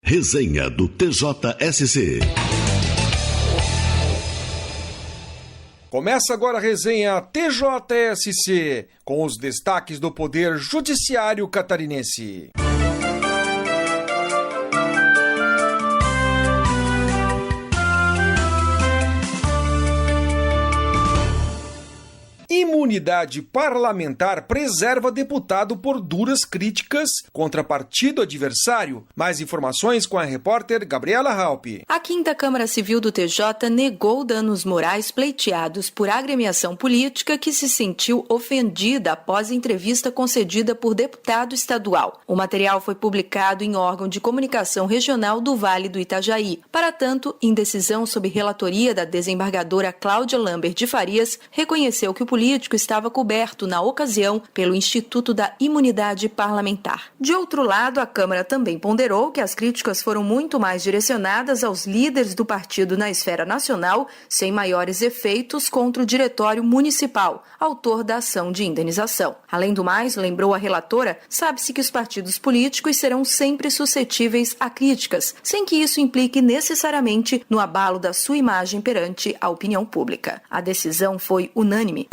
Resenha do TJSC. Começa agora a resenha TJSC, com os destaques do Poder Judiciário Catarinense. Imunidade parlamentar preserva deputado por duras críticas contra partido adversário. Mais informações com a repórter Gabriela Halpe. A 5ª Câmara Civil do TJ negou danos morais pleiteados por agremiação política que se sentiu ofendida após entrevista concedida por deputado estadual. O material foi publicado em órgão de comunicação regional do Vale do Itajaí. Para tanto, em decisão sob relatoria da desembargadora Cláudia Lambert de Farias, reconheceu que o político estava coberto, na ocasião, pelo Instituto da Imunidade Parlamentar. De outro lado, a Câmara também ponderou que as críticas foram muito mais direcionadas aos líderes do partido na esfera nacional, sem maiores efeitos contra o Diretório Municipal, autor da ação de indenização. Além do mais, lembrou a relatora, sabe-se que os partidos políticos serão sempre suscetíveis a críticas, sem que isso implique necessariamente no abalo da sua imagem perante a opinião pública. A decisão foi unânime.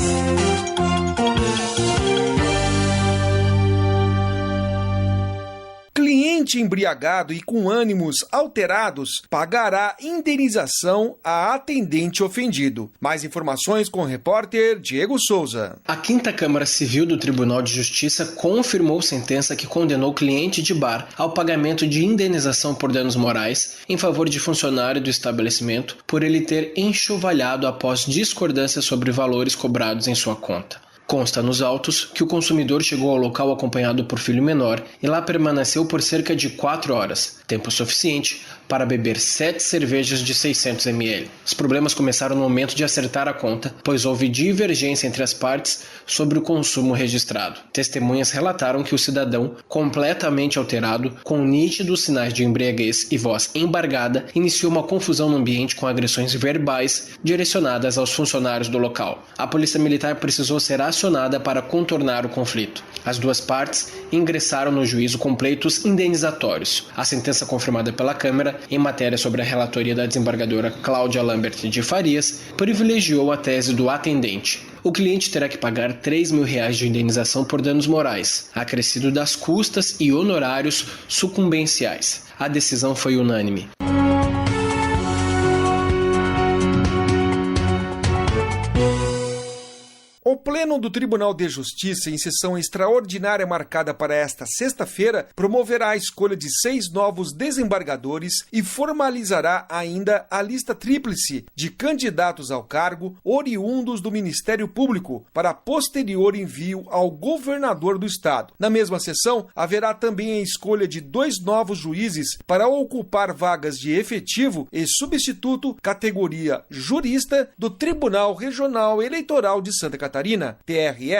Cliente embriagado e com ânimos alterados pagará indenização a atendente ofendido. Mais informações com o repórter Diego Souza. A 5ª Câmara Civil do Tribunal de Justiça confirmou sentença que condenou cliente de bar ao pagamento de indenização por danos morais em favor de funcionário do estabelecimento por ele ter enxovalhado após discordância sobre valores cobrados em sua conta. Consta nos autos que o consumidor chegou ao local acompanhado por filho menor e lá permaneceu por cerca de 4 horas, tempo suficiente para beber 7 cervejas de 600 ml. Os problemas começaram no momento de acertar a conta, pois houve divergência entre as partes sobre o consumo registrado. Testemunhas relataram que o cidadão, completamente alterado, com nítidos sinais de embriaguez e voz embargada, iniciou uma confusão no ambiente com agressões verbais direcionadas aos funcionários do local. A polícia militar precisou ser acionada para contornar o conflito. As duas partes ingressaram no juízo com pleitos indenizatórios. A sentença confirmada pela Câmara, em matéria sobre a relatoria da desembargadora Cláudia Lambert de Farias, privilegiou a tese do atendente. O cliente terá que pagar R$3.000 de indenização por danos morais, acrescido das custas e honorários sucumbenciais. A decisão foi unânime. O Pleno do Tribunal de Justiça, em sessão extraordinária marcada para esta sexta-feira, promoverá a escolha de 6 novos desembargadores e formalizará ainda a lista tríplice de candidatos ao cargo oriundos do Ministério Público para posterior envio ao governador do estado. Na mesma sessão, haverá também a escolha de 2 novos juízes para ocupar vagas de efetivo e substituto categoria jurista do Tribunal Regional Eleitoral de Santa Catarina, TRE.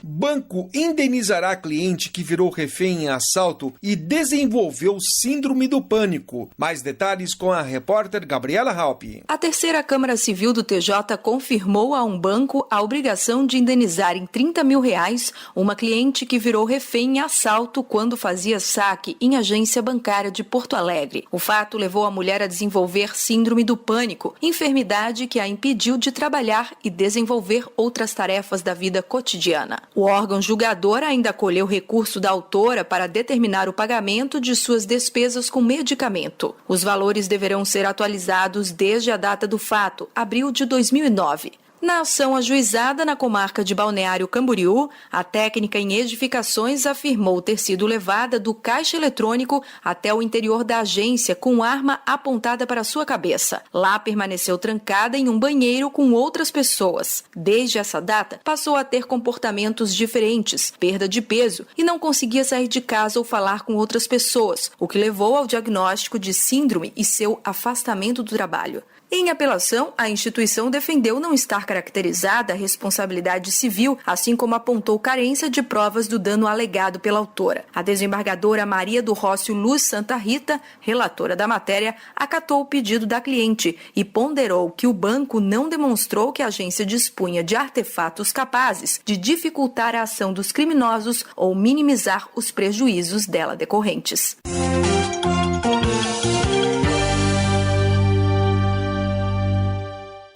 Banco indenizará cliente que virou refém em assalto e desenvolveu síndrome do pânico. Mais detalhes com a repórter Gabriela Halpe. A 3ª Câmara Civil do TJ confirmou a um banco a obrigação de indenizar em R$30.000 uma cliente que virou refém em assalto quando fazia saque em agência bancária de Porto Alegre. O fato levou a mulher a desenvolver síndrome do pânico, enfermidade que a impediu de trabalhar e desenvolver outras tarefas da vida cotidiana. O órgão julgador ainda acolheu recurso da autora para determinar o pagamento de suas despesas com medicamento. Os valores deverão ser atualizados desde a data do fato, abril de 2009. Na ação ajuizada na comarca de Balneário Camboriú, a técnica em edificações afirmou ter sido levada do caixa eletrônico até o interior da agência com arma apontada para sua cabeça. Lá permaneceu trancada em um banheiro com outras pessoas. Desde essa data, passou a ter comportamentos diferentes, perda de peso e não conseguia sair de casa ou falar com outras pessoas, o que levou ao diagnóstico de síndrome e seu afastamento do trabalho. Em apelação, a instituição defendeu não estar caracterizada a responsabilidade civil, assim como apontou carência de provas do dano alegado pela autora. A desembargadora Maria do Rócio Luz Santa Rita, relatora da matéria, acatou o pedido da cliente e ponderou que o banco não demonstrou que a agência dispunha de artefatos capazes de dificultar a ação dos criminosos ou minimizar os prejuízos dela decorrentes.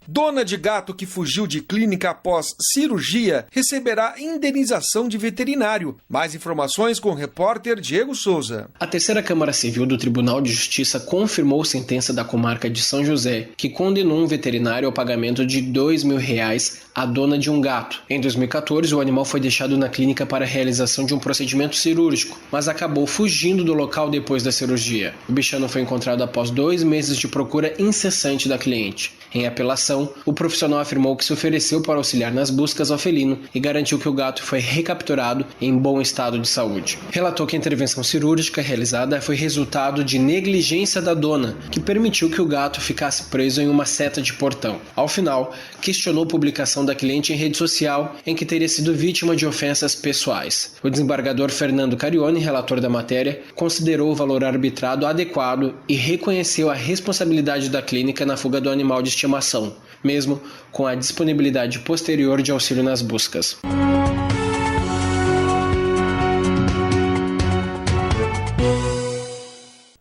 Dona de gato que fugiu de clínica após cirurgia receberá indenização de veterinário. Mais informações com o repórter Diego Souza. A terceira Câmara Civil do Tribunal de Justiça confirmou sentença da comarca de São José, que condenou um veterinário ao pagamento de R$2.000 à dona de um gato. Em 2014, o animal foi deixado na clínica para a realização de um procedimento cirúrgico, mas acabou fugindo do local depois da cirurgia. O bichano foi encontrado após 2 meses de procura incessante da cliente. Em apelação, o profissional afirmou que se ofereceu para auxiliar nas buscas ao felino e garantiu que o gato foi recapturado em bom estado de saúde. Relatou que a intervenção cirúrgica realizada foi resultado de negligência da dona, que permitiu que o gato ficasse preso em uma seta de portão. Ao final, questionou a publicação da cliente em rede social em que teria sido vítima de ofensas pessoais. O desembargador Fernando Carione, relator da matéria, considerou o valor arbitrado adequado e reconheceu a responsabilidade da clínica na fuga do animal de estimação, mesmo com a disponibilidade posterior de auxílio nas buscas.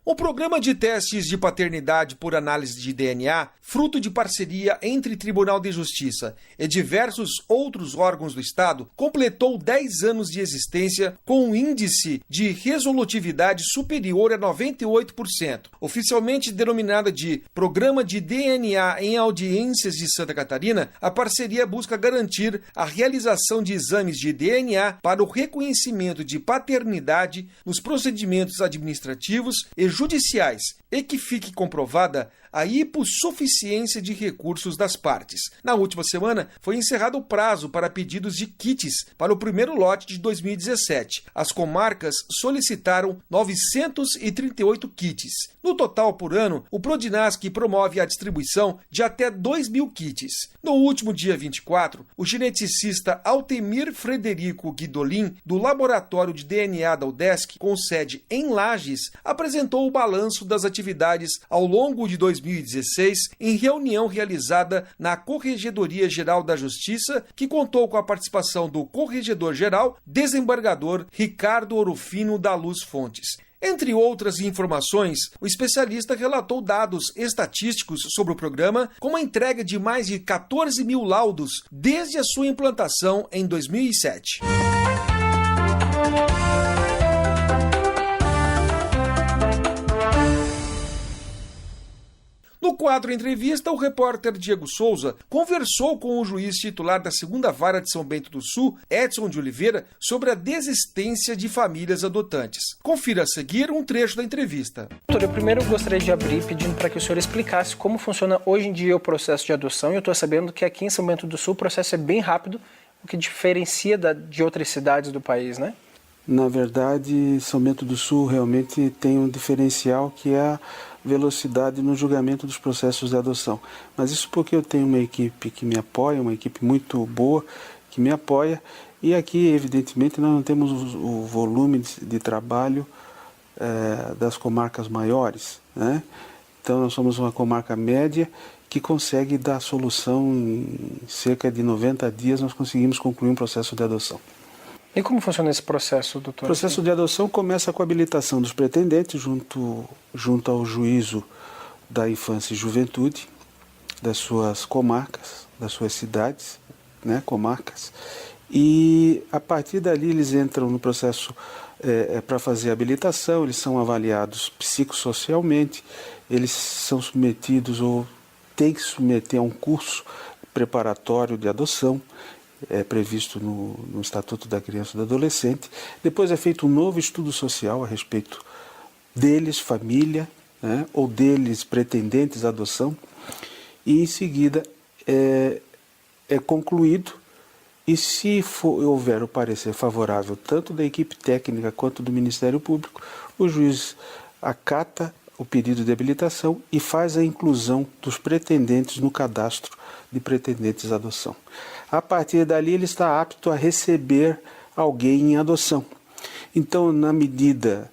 O programa de testes de paternidade por análise de DNA, fruto de parceria entre Tribunal de Justiça e diversos outros órgãos do Estado, completou 10 anos de existência com um índice de resolutividade superior a 98%. Oficialmente denominada de Programa de DNA em Audiências de Santa Catarina, a parceria busca garantir a realização de exames de DNA para o reconhecimento de paternidade nos procedimentos administrativos e judiciais e que fique comprovada a hipossuficiência de recursos das partes. Na última semana, foi encerrado o prazo para pedidos de kits para o primeiro lote de 2017. As comarcas solicitaram 938 kits. No total, por ano, o Prodinasc promove a distribuição de até 2.000 kits. No último dia 24, o geneticista Altemir Frederico Guidolin, do Laboratório de DNA da UDESC, com sede em Lages, apresentou o balanço das atividades ao longo de 2016 em reunião realizada na Corregedoria Geral da Justiça, que contou com a participação do Corregedor-Geral, desembargador Ricardo Orofino da Luz Fontes. Entre outras informações, o especialista relatou dados estatísticos sobre o programa, como a entrega de mais de 14.000 laudos desde a sua implantação em 2007. No quadro Entrevista, o repórter Diego Souza conversou com o juiz titular da 2ª Vara de São Bento do Sul, Edson de Oliveira, sobre a desistência de famílias adotantes. Confira a seguir um trecho da entrevista. Doutor, eu primeiro gostaria de abrir pedindo para que o senhor explicasse como funciona hoje em dia o processo de adoção. Eu estou sabendo que aqui em São Bento do Sul o processo é bem rápido, o que diferencia de outras cidades do país, né? Na verdade, São Bento do Sul realmente tem um diferencial que é a velocidade no julgamento dos processos de adoção. Mas isso porque eu tenho uma equipe que me apoia, uma equipe muito boa que me apoia, e aqui, evidentemente, nós não temos o volume de trabalho das comarcas maiores, né? Então, nós somos uma comarca média que consegue dar solução em cerca de 90 dias, nós conseguimos concluir um processo de adoção. E como funciona esse processo, doutor? O processo de adoção começa com a habilitação dos pretendentes junto ao juízo da infância e juventude das suas comarcas, das suas cidades, né, comarcas, e a partir dali eles entram no processo para fazer a habilitação, eles são avaliados psicossocialmente, eles são submetidos ou têm que submeter a um curso preparatório de adoção, previsto no Estatuto da Criança e do Adolescente. Depois é feito um novo estudo social a respeito deles, família, né, ou deles pretendentes à adoção, e em seguida é concluído, e se houver o parecer favorável tanto da equipe técnica quanto do Ministério Público, o juiz acata o pedido de habilitação e faz a inclusão dos pretendentes no cadastro de pretendentes à adoção. A partir dali, ele está apto a receber alguém em adoção. Então, na medida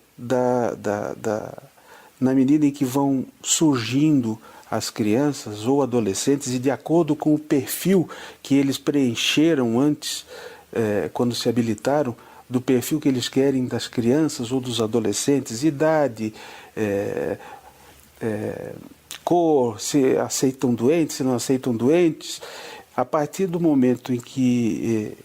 em que vão surgindo as crianças ou adolescentes e de acordo com o perfil que eles preencheram antes, quando se habilitaram, do perfil que eles querem das crianças ou dos adolescentes, idade, cor, se aceitam doentes, se não aceitam doentes, a partir do momento em que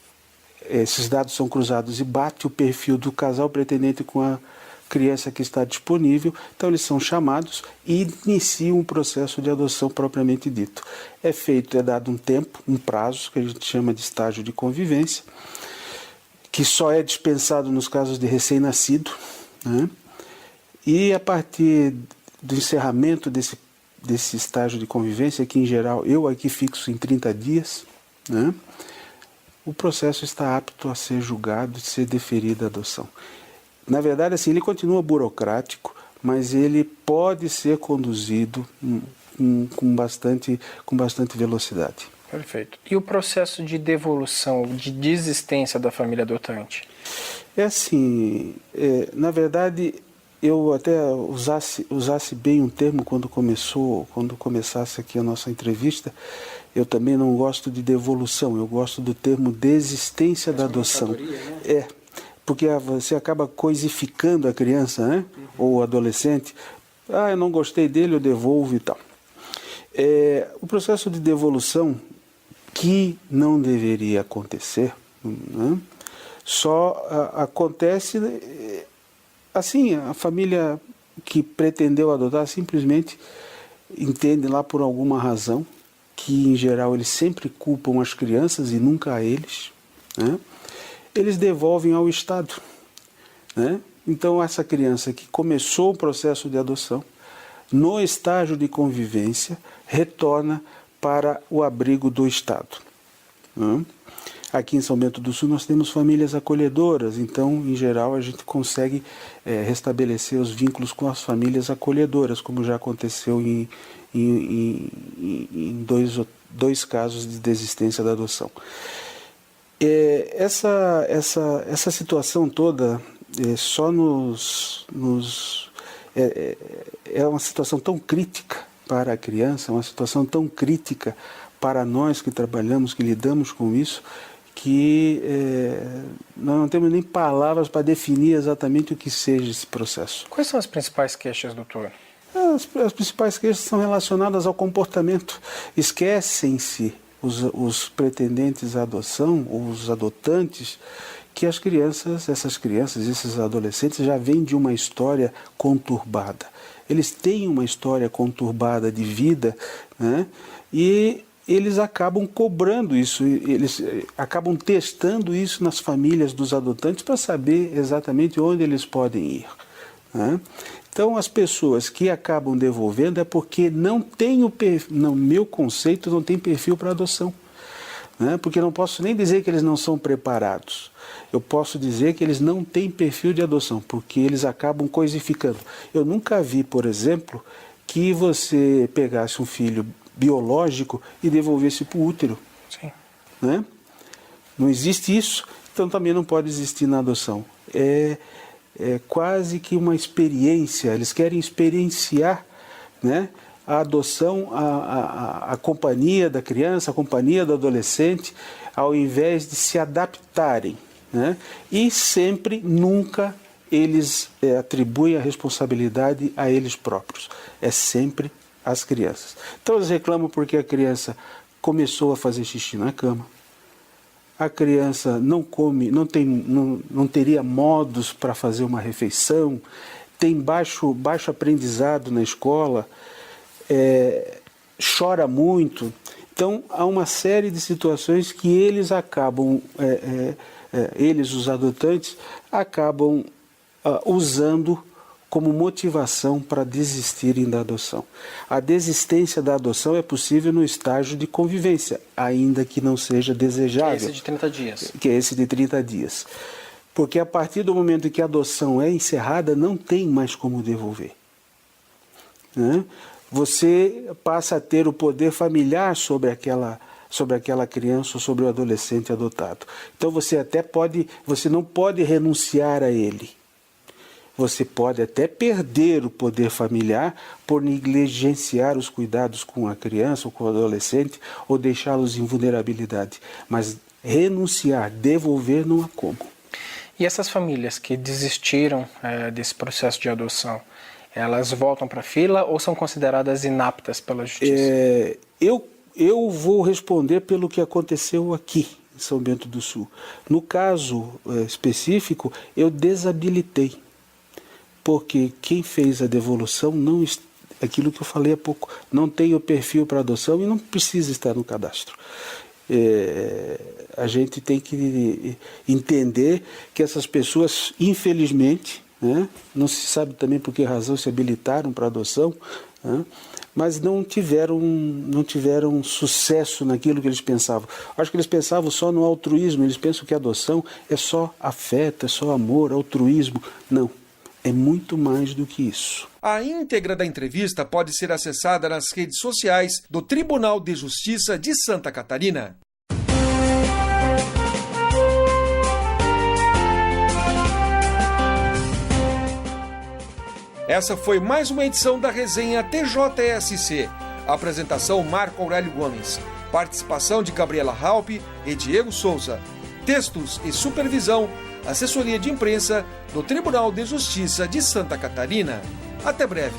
esses dados são cruzados e bate o perfil do casal pretendente com a criança que está disponível, então eles são chamados e iniciam um processo de adoção propriamente dito. É dado um tempo, um prazo, que a gente chama de estágio de convivência, que só é dispensado nos casos de recém-nascido, né? E a partir do encerramento desse estágio de convivência, que em geral eu aqui fixo em 30 dias, né? O processo está apto a ser julgado e ser deferida a adoção. Na verdade, assim, ele continua burocrático, mas ele pode ser conduzido com bastante velocidade. Perfeito. E o processo de devolução, de desistência da família adotante? É assim, na verdade, eu até usasse bem um termo quando começasse aqui a nossa entrevista. Eu também não gosto de devolução, eu gosto do termo desistência da adoção. Né? Porque você acaba coisificando a criança, né? Ou o adolescente. Eu não gostei dele, eu devolvo e tal. O processo de devolução, que não deveria acontecer, né? Só acontece assim, a família que pretendeu adotar simplesmente entende lá por alguma razão que, em geral, eles sempre culpam as crianças e nunca a eles, né? Eles devolvem ao Estado, né? Então, essa criança que começou o processo de adoção, no estágio de convivência, retorna para o abrigo do Estado, né? Aqui em São Bento do Sul nós temos famílias acolhedoras, então, em geral, a gente consegue restabelecer os vínculos com as famílias acolhedoras, como já aconteceu em dois casos de desistência da adoção. Essa situação toda é uma situação tão crítica para a criança, uma situação tão crítica para nós que trabalhamos, que lidamos com isso, que nós não temos nem palavras para definir exatamente o que seja esse processo. Quais são as principais queixas, doutor? As principais queixas são relacionadas ao comportamento. Esquecem-se os pretendentes à adoção, ou os adotantes, que essas crianças, esses adolescentes já vêm de uma história conturbada. Eles têm uma história conturbada de vida, né? E eles acabam cobrando isso, eles acabam testando isso nas famílias dos adotantes para saber exatamente onde eles podem ir, né? Então, as pessoas que acabam devolvendo é porque não tem no meu conceito, não tem perfil para adoção, né? Porque não posso nem dizer que eles não são preparados. Eu posso dizer que eles não têm perfil de adoção, porque eles acabam coisificando. Eu nunca vi, por exemplo, que você pegasse um filho biológico e devolvesse para o útero. Sim. Né? Não existe isso, então também não pode existir na adoção. É quase que uma experiência, eles querem experienciar, né, a adoção, a companhia da criança, a companhia do adolescente, ao invés de se adaptarem, né? E sempre, nunca, eles atribuem a responsabilidade a eles próprios. É sempre as crianças. Então eles reclamam porque a criança começou a fazer xixi na cama, a criança não come, não teria modos para fazer uma refeição, tem baixo aprendizado na escola, chora muito. Então há uma série de situações que eles acabam, os adotantes, acabam usando como motivação para desistirem da adoção. A desistência da adoção é possível no estágio de convivência, ainda que não seja desejável. Que é esse de 30 dias. Que é esse de 30 dias. Porque a partir do momento em que a adoção é encerrada, não tem mais como devolver. né, você passa a ter o poder familiar sobre aquela criança ou sobre o adolescente adotado. Então você não pode renunciar a ele. Você pode até perder o poder familiar por negligenciar os cuidados com a criança ou com o adolescente ou deixá-los em vulnerabilidade. Mas renunciar, devolver, não há como. E essas famílias que desistiram desse processo de adoção, elas voltam para a fila ou são consideradas inaptas pela justiça? Eu vou responder pelo que aconteceu aqui em São Bento do Sul. No caso específico, eu desabilitei. Porque quem fez a devolução, aquilo que eu falei há pouco, não tem o perfil para adoção e não precisa estar no cadastro. A gente tem que entender que essas pessoas, infelizmente, né, não se sabe também por que razão se habilitaram para adoção, né, mas não tiveram sucesso naquilo que eles pensavam. Acho que eles pensavam só no altruísmo, eles pensam que a adoção é só afeto, é só amor, altruísmo. Não. É muito mais do que isso. A íntegra da entrevista pode ser acessada nas redes sociais do Tribunal de Justiça de Santa Catarina. Essa foi mais uma edição da resenha TJSC. Apresentação Marco Aurélio Gomes. Participação de Gabriela Halpe e Diego Souza. Textos e supervisão, assessoria de imprensa do Tribunal de Justiça de Santa Catarina. Até breve.